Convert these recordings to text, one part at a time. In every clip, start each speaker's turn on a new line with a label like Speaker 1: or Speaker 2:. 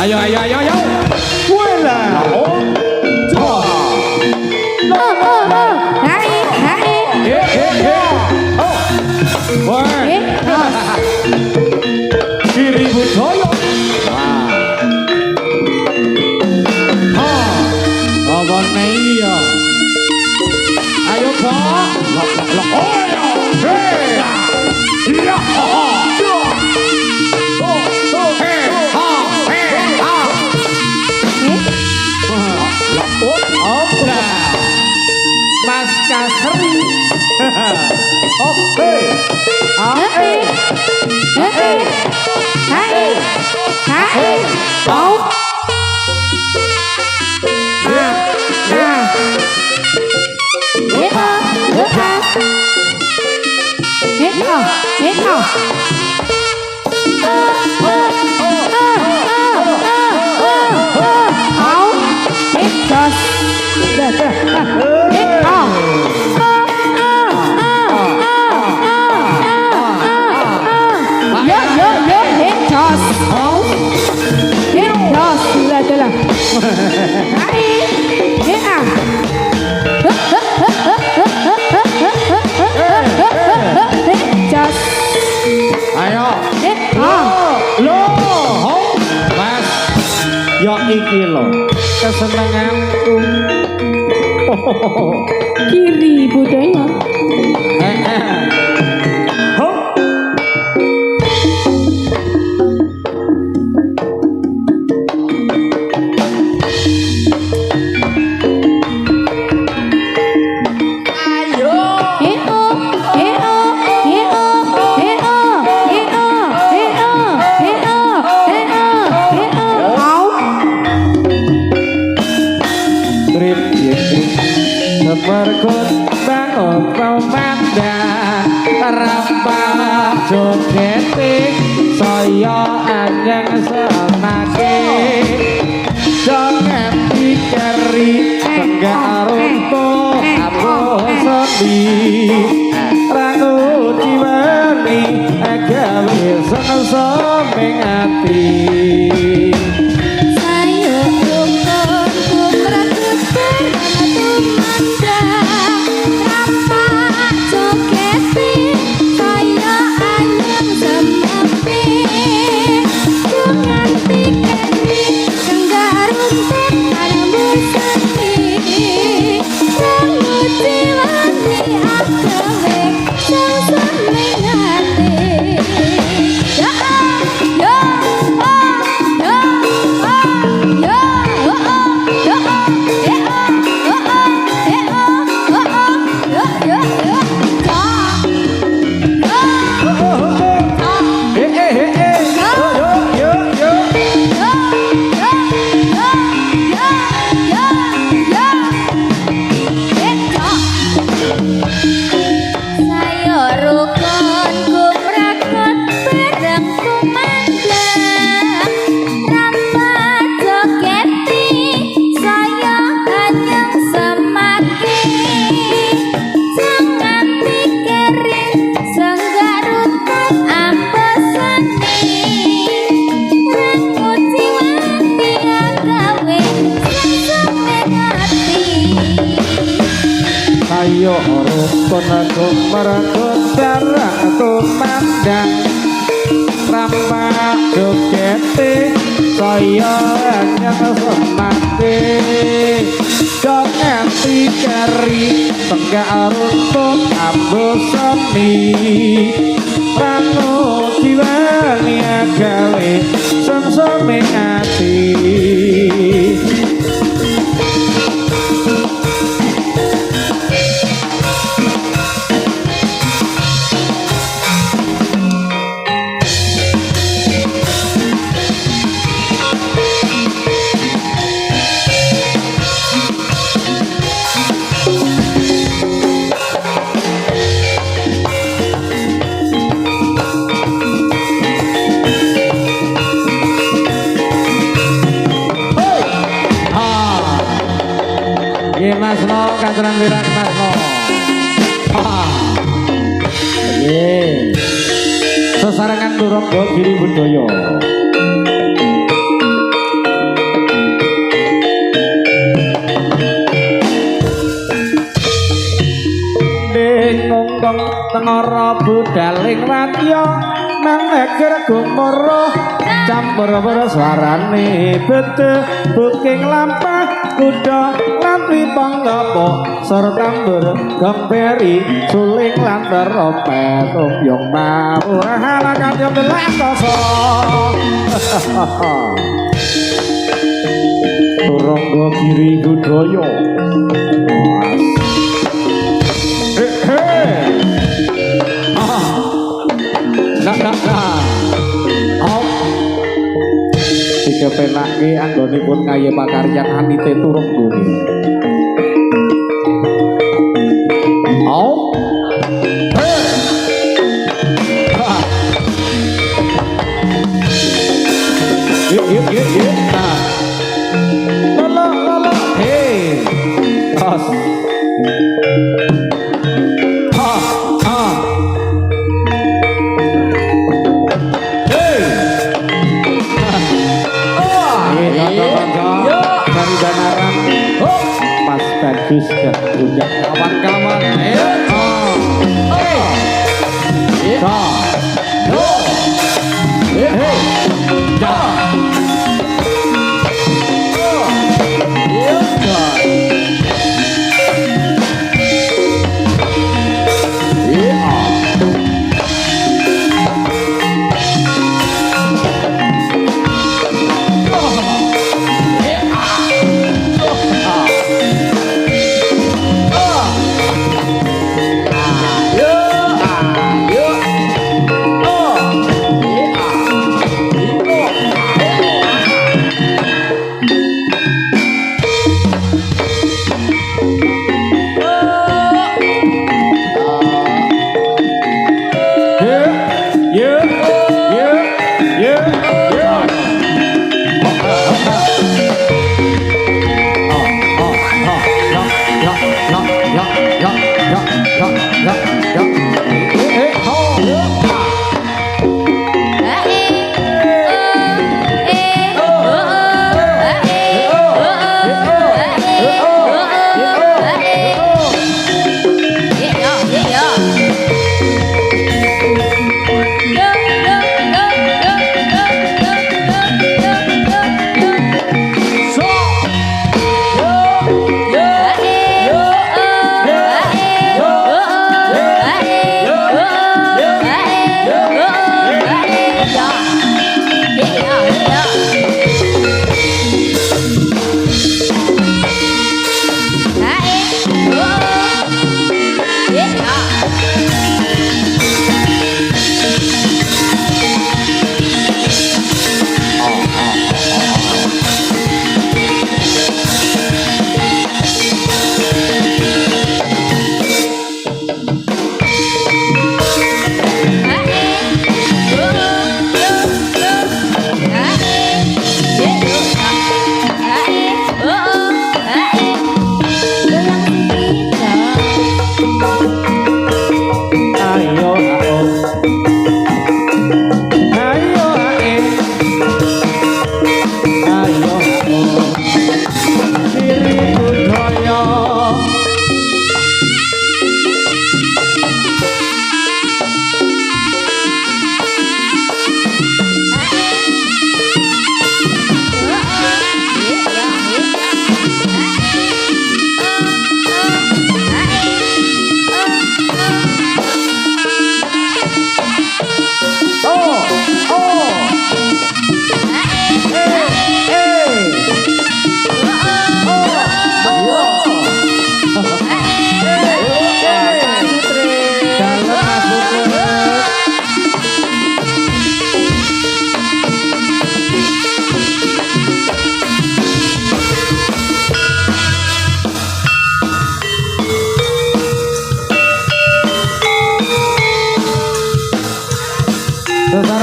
Speaker 1: Ayo ayo ayo ayo. Wala.
Speaker 2: Hai, hai.
Speaker 1: Oh. Wah. Kiri budaya. Apa nih ya? Ayo kok. Oh ya. Hey. Ya. Mas Kasri. Oke.
Speaker 2: Hai. Hai. Hai. Hai. Mau.
Speaker 1: Ayo. Mas, yo iki lo kesenenganku.
Speaker 2: Kiri budaya.
Speaker 1: Seperkut bangun pemandang rampah jogetik saya anjang semakin jangan dikeri enggak runtuh aku sedih ranu jiwani agawi seneng hati ayo rukun aku merekut darah aku pandang rampak jogeti saya hanya semati jangan dikeri tenggak runtuh ambu semi ranu jiwani agawe semsemi hati Mas Mo, katuran wirat Mas Mo. Sesarengan durung go Giri Budaya. ora budaling wadya nang eger gumara campur suarane bete buking lampah kuda lan panggapo sarta tambur gemperi suling lan teropet umyong mawurah halakan yang belakasa Turangga Giri Budaya dikepenake anggonipun kaya pakaryan Anite Turangga yuk nah lolo hey tos dari Danaran Mas Bagus dan juga kawan-kawan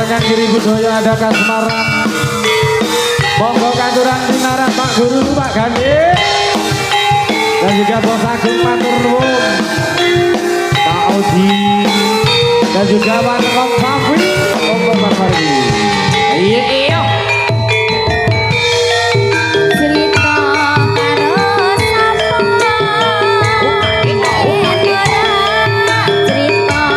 Speaker 1: Rekan Giri Budaya ada Kak Semarang monggo kanturan dinaran Pak Guru Pak Gandhi dan juga Bos Agung matur nuwun Pak Odi dan juga Pak Kom Safi monggo Pak Fari iya
Speaker 2: Cerita karo sapa cerita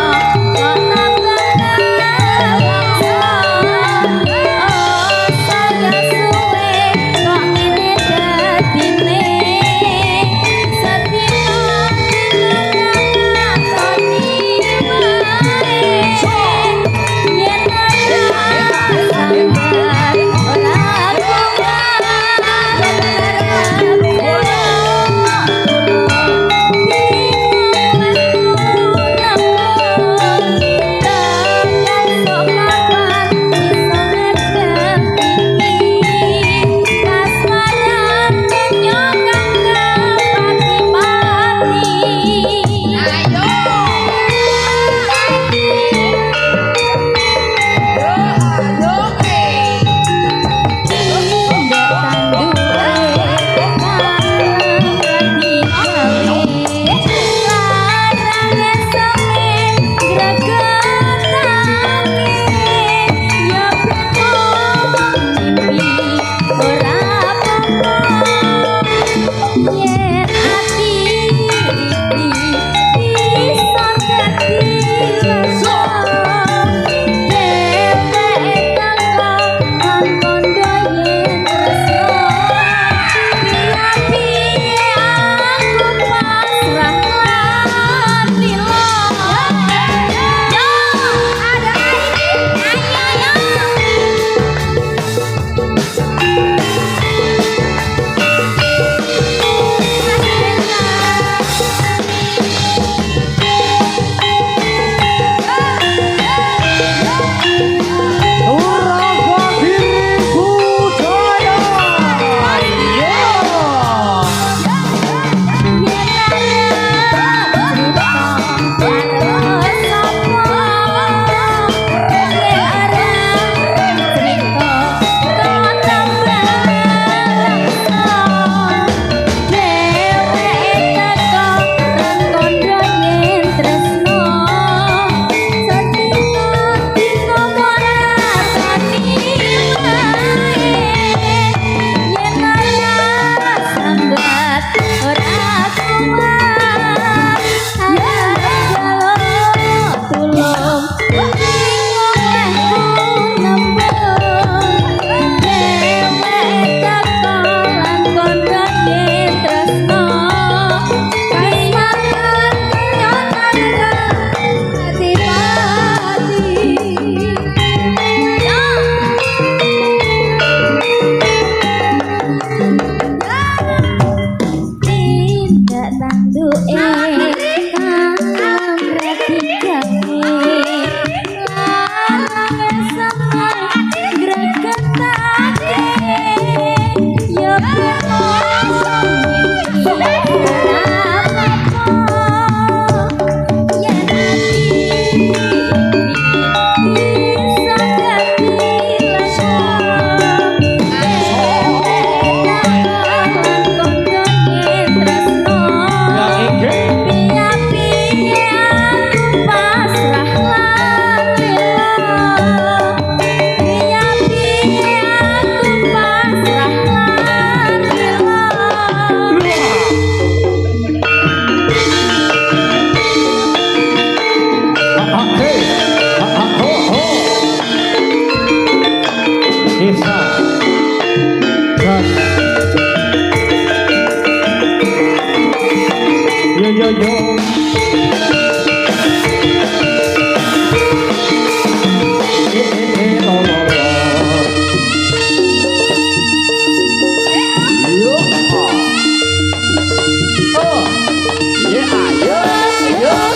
Speaker 1: Widoyo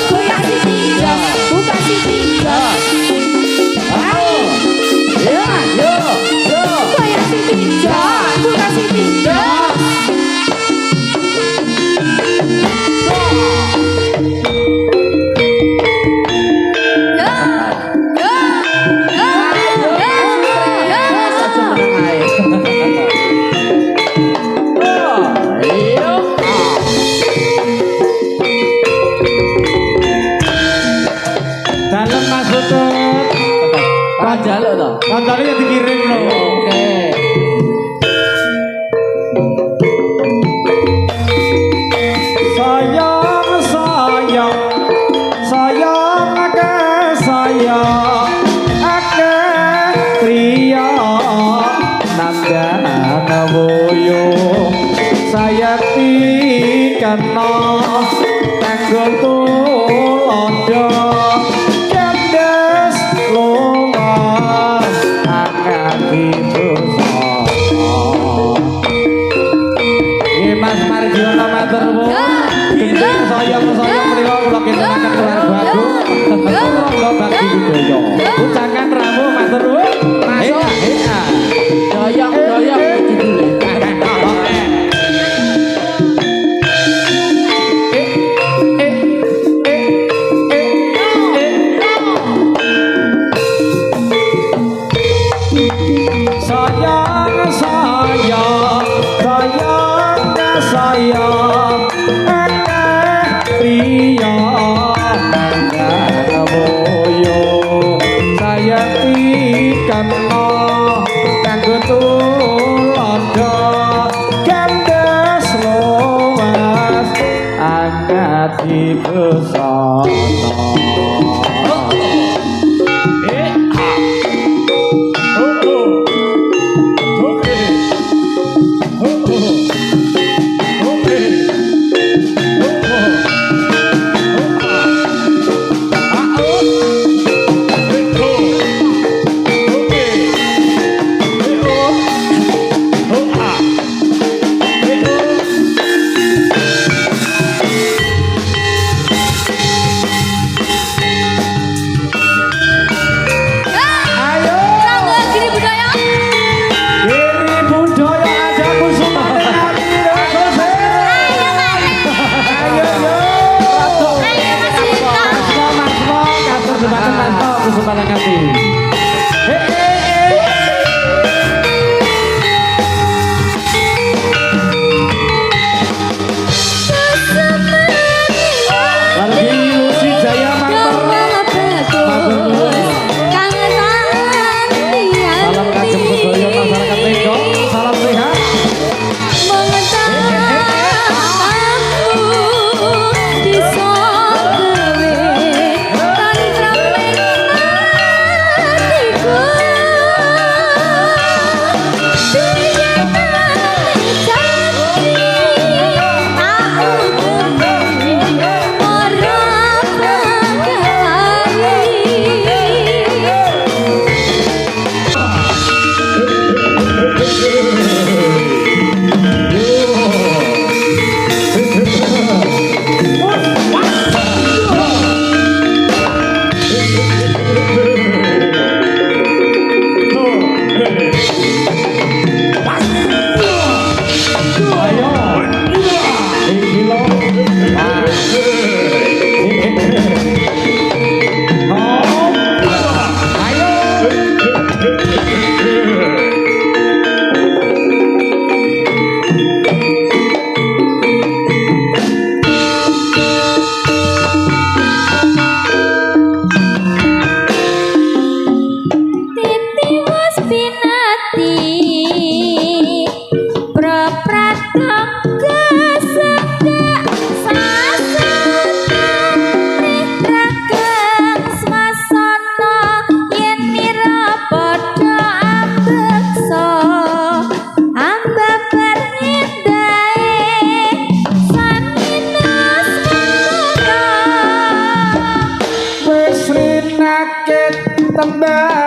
Speaker 2: Goyang sini jos, buka sini jos. Goyang sini jos, buka sini jos.
Speaker 1: Dalem Mas Putut.
Speaker 3: Jaluk to.
Speaker 1: Kancane yang dikirim lho.
Speaker 3: Oke.
Speaker 1: Sayang sayang sayang akeh priya nandana boyo sayati kena tanggul tulondo kendes luwes angkat itu Mas Margiono matur nuwun. Gendeng sayang-sayang mriku kula kintenaken keluarga Bagu. Kula bakti budaya. Ucapan rawuh matur nuwun.
Speaker 3: Masuk. Doyong judule.
Speaker 1: Sayang sayang sayang akeh priya nandana boyo sayati kena kanggo tulondo kendes luwes angkat dibesana.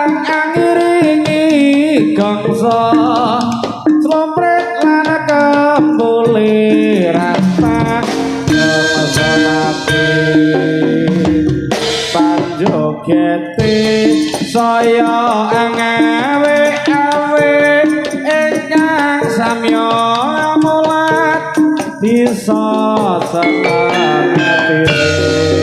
Speaker 1: ngiringi gongso slompret lan kembuli rata ngesolati panjogete saya ngawe-awe ingkang samya mulat bisa seneng atine.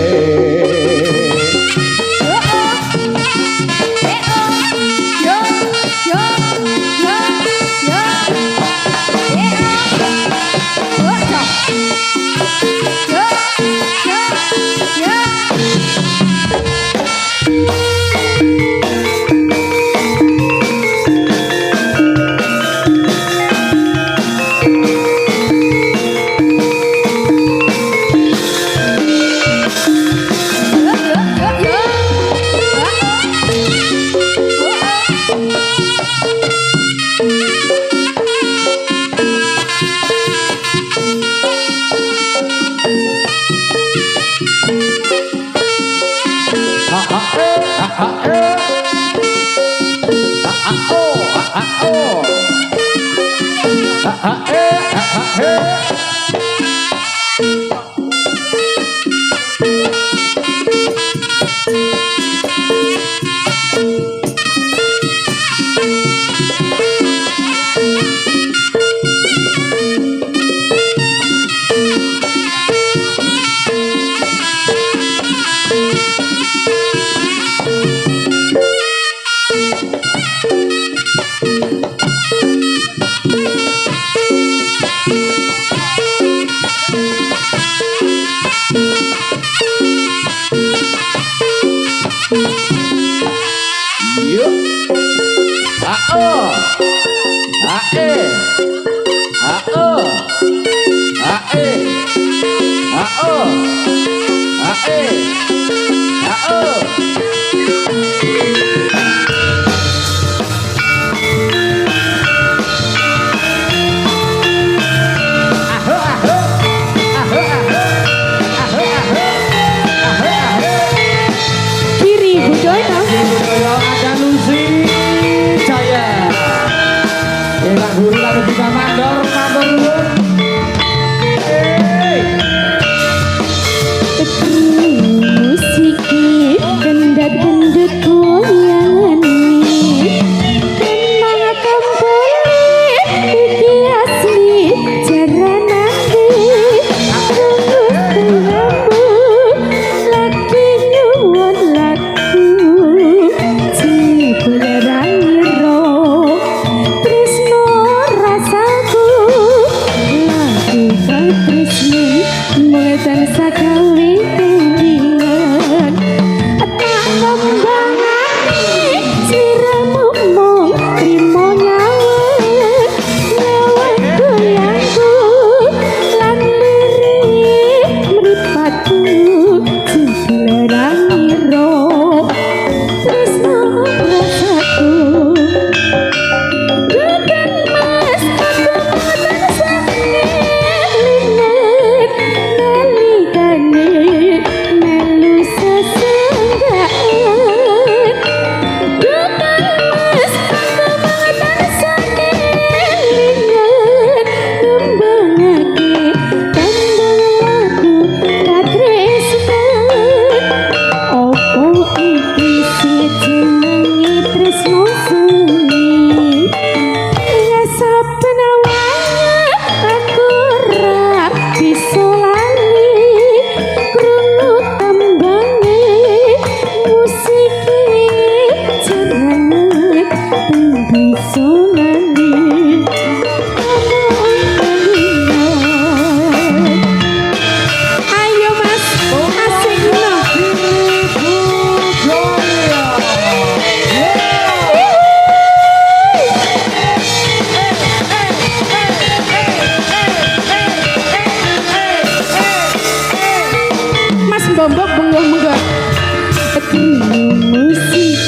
Speaker 2: musik,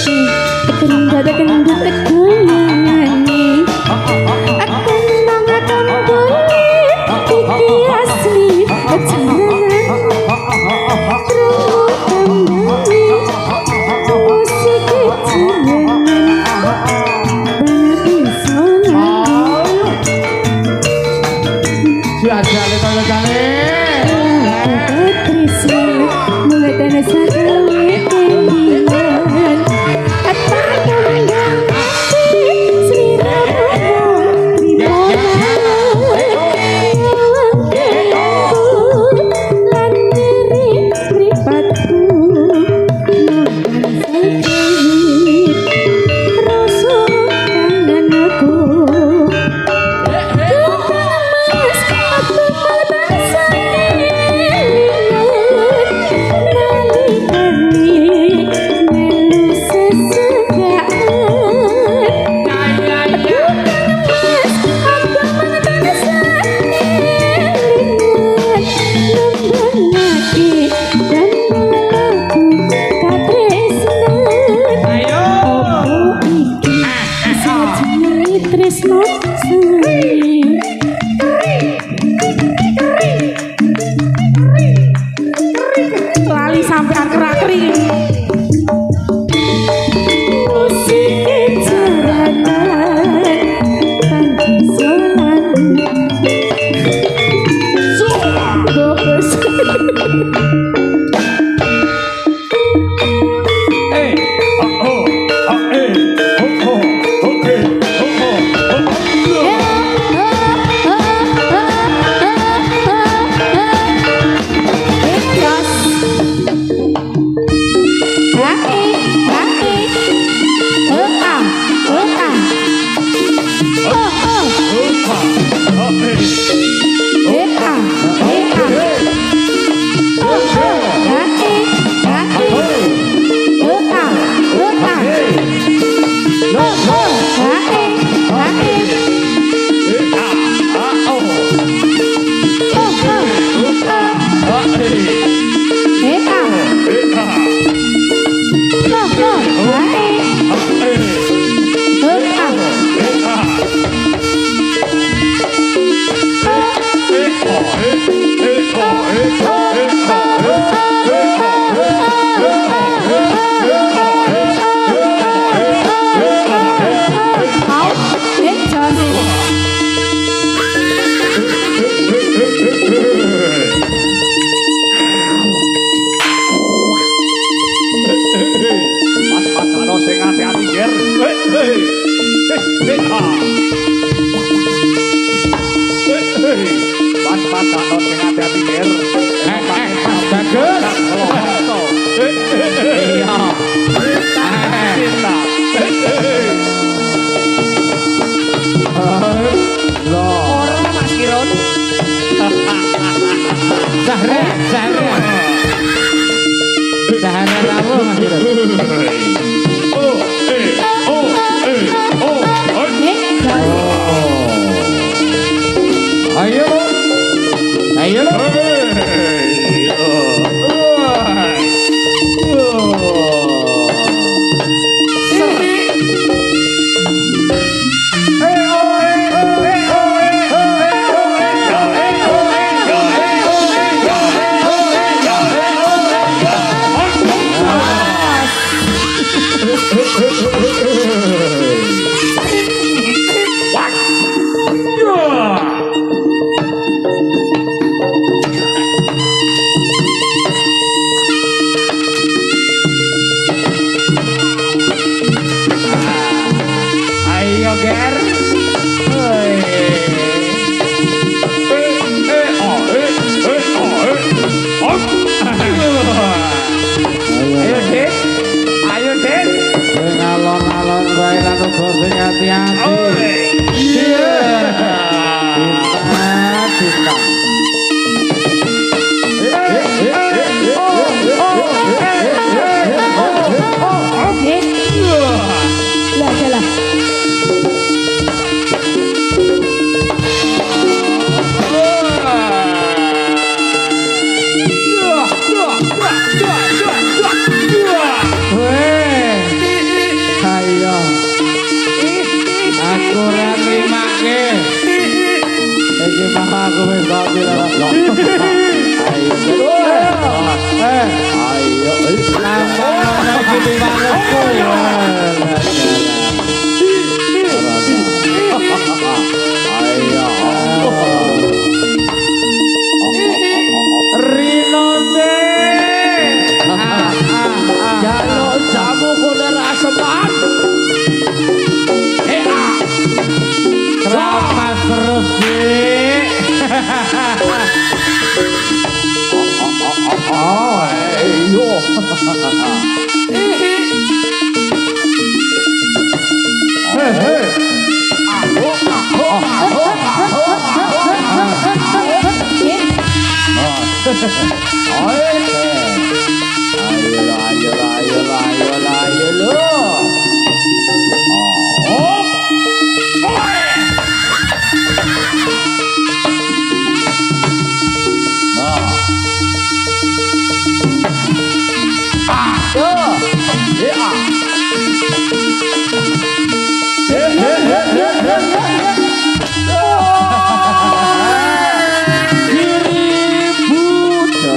Speaker 2: kendada kendut kegoyangan.
Speaker 4: Pas not sing hati-hati ger.
Speaker 1: Mas Bagus.
Speaker 3: Iya.
Speaker 4: Cinta.
Speaker 3: Orang Mas Kiron.
Speaker 1: Zahra tahu Mas Kiron. Ayo. Ayo. Ayo ger. Ayo Dit. Ayo Dit. Alon-alon bae lan uga sing hati-hati. Iya. Cinta.
Speaker 2: Lah jalan.
Speaker 1: Ayo. Aku ora nrimake. Iki mah aku wis kok dilarang. Ayo. Ayo. Nambah ana iki walesku. Ayo. Rino ce.
Speaker 3: Jaluk jamu kuner aseman.
Speaker 1: Keramas terus sih. Oh,
Speaker 3: Ayo.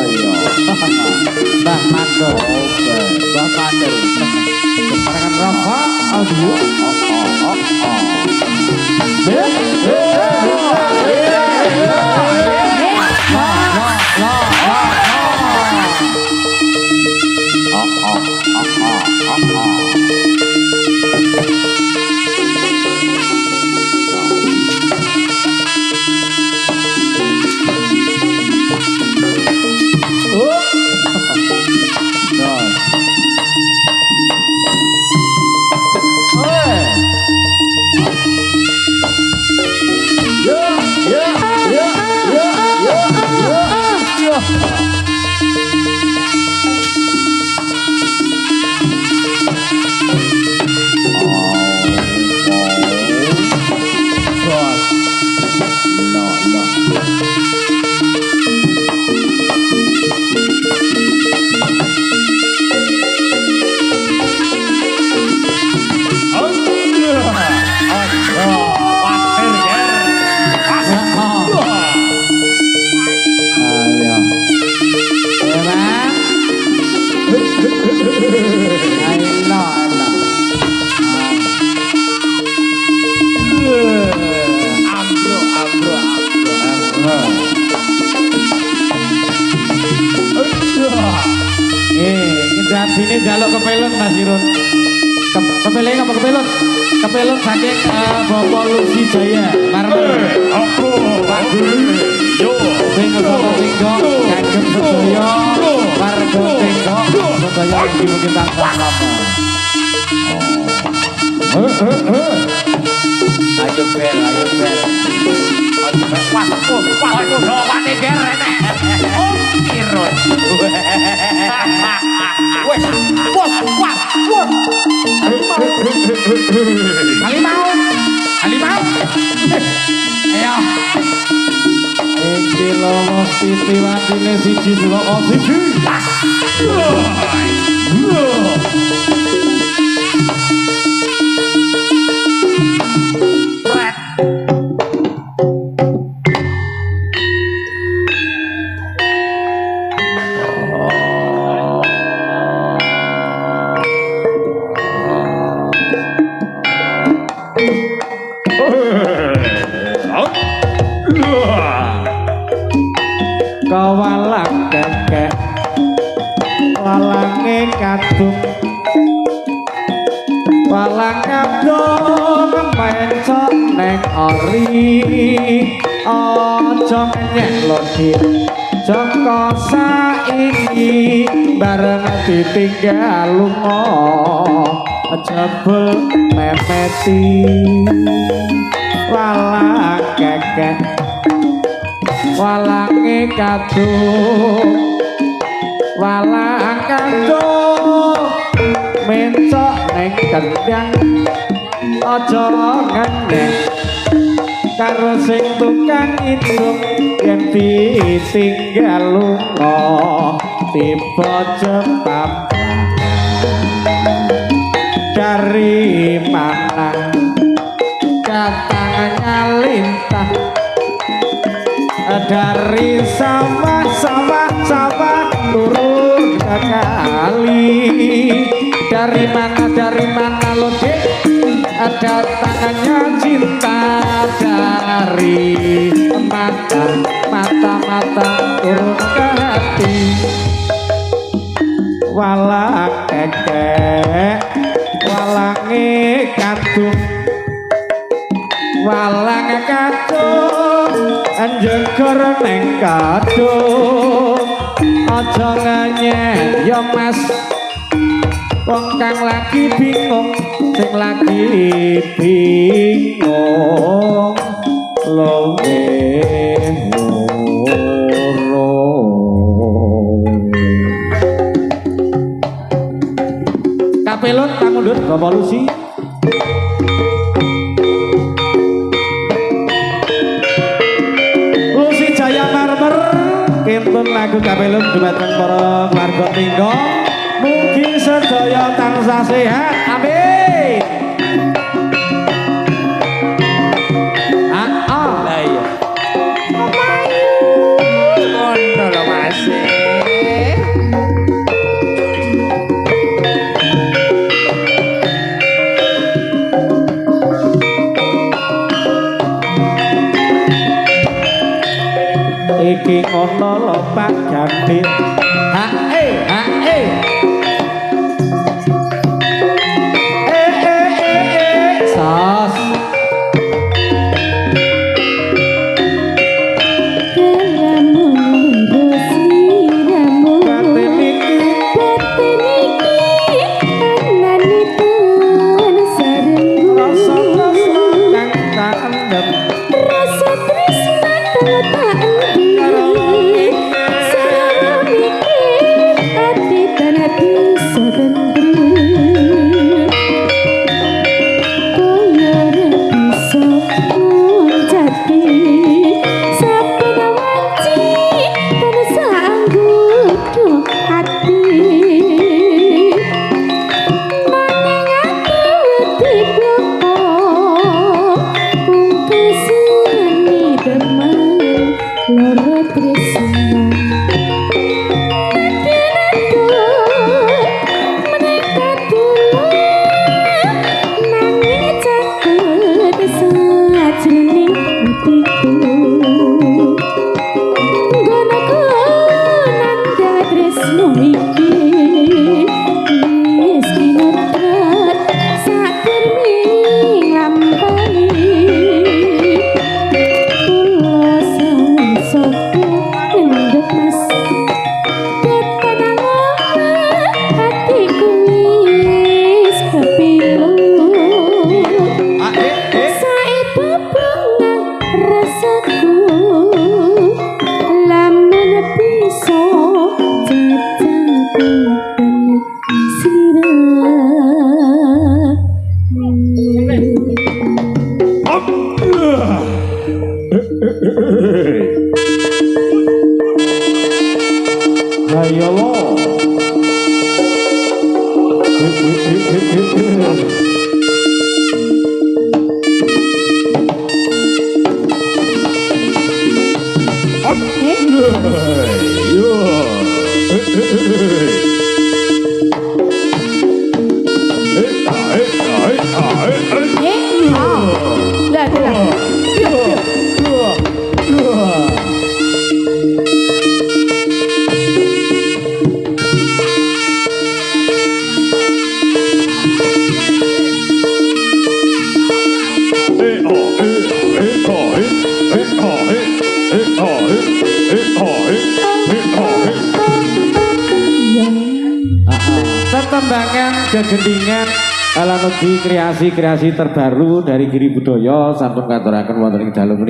Speaker 3: Ayo.
Speaker 1: Mbah Mandor.
Speaker 3: Mbah Mandor.
Speaker 1: Keparangan Rafa Audio. Ini jaluk kepelon Mas Irun. Kepeleng apa kepelon? Kepeluk saking Bapak Lusi Jaya Marmer
Speaker 4: Aku
Speaker 1: Pak Guru
Speaker 4: yo
Speaker 1: sing soto tinggo kagem sedaya warga tinggo sedaya mugi-mugi tansah selamat.
Speaker 3: Ayo bel, ayo bel. Ayo bel. Wah, aku sowane ger enek. Oh, kirun. Wes, wah, wah, wah.
Speaker 1: Halimau. Ayo. Iki lomo siti watine siji loko siji. Kawalang kekek walange kadung walang kadung mencok neng ori aja nyek lodi joko saiki bareng ditinggal lunga jebul memeti walang kekek walange kadung walang kadung mencok ning kendang aja ngendeng karo sing tukang indung yen ditinggal lunga tiba jepam dari mana katanya lintah dari sawah turun ke kali dari mana lo dek ada tangannya cinta dari mata turun ke hati walang kekek walange kadung walang kadung anjegur neng kadung aja nganyek ya mas wong kang lagi bingung sing lagi bingung lowe loro kapelon pangundur Bapak Lusi kintun lagu kapelun dumateng para warga tinggo mugi sedaya tansah sehat amin.
Speaker 3: Lah iya. Ngono lho Mas.
Speaker 1: Iki ngono lho Pak Gandhi hae sos
Speaker 2: Rasa tresna tak endem sarami
Speaker 1: Tetembangan gegendingan ala negeri kreasi-kreasi terbaru dari Giri Budaya sampun katuraken wonten ing dalu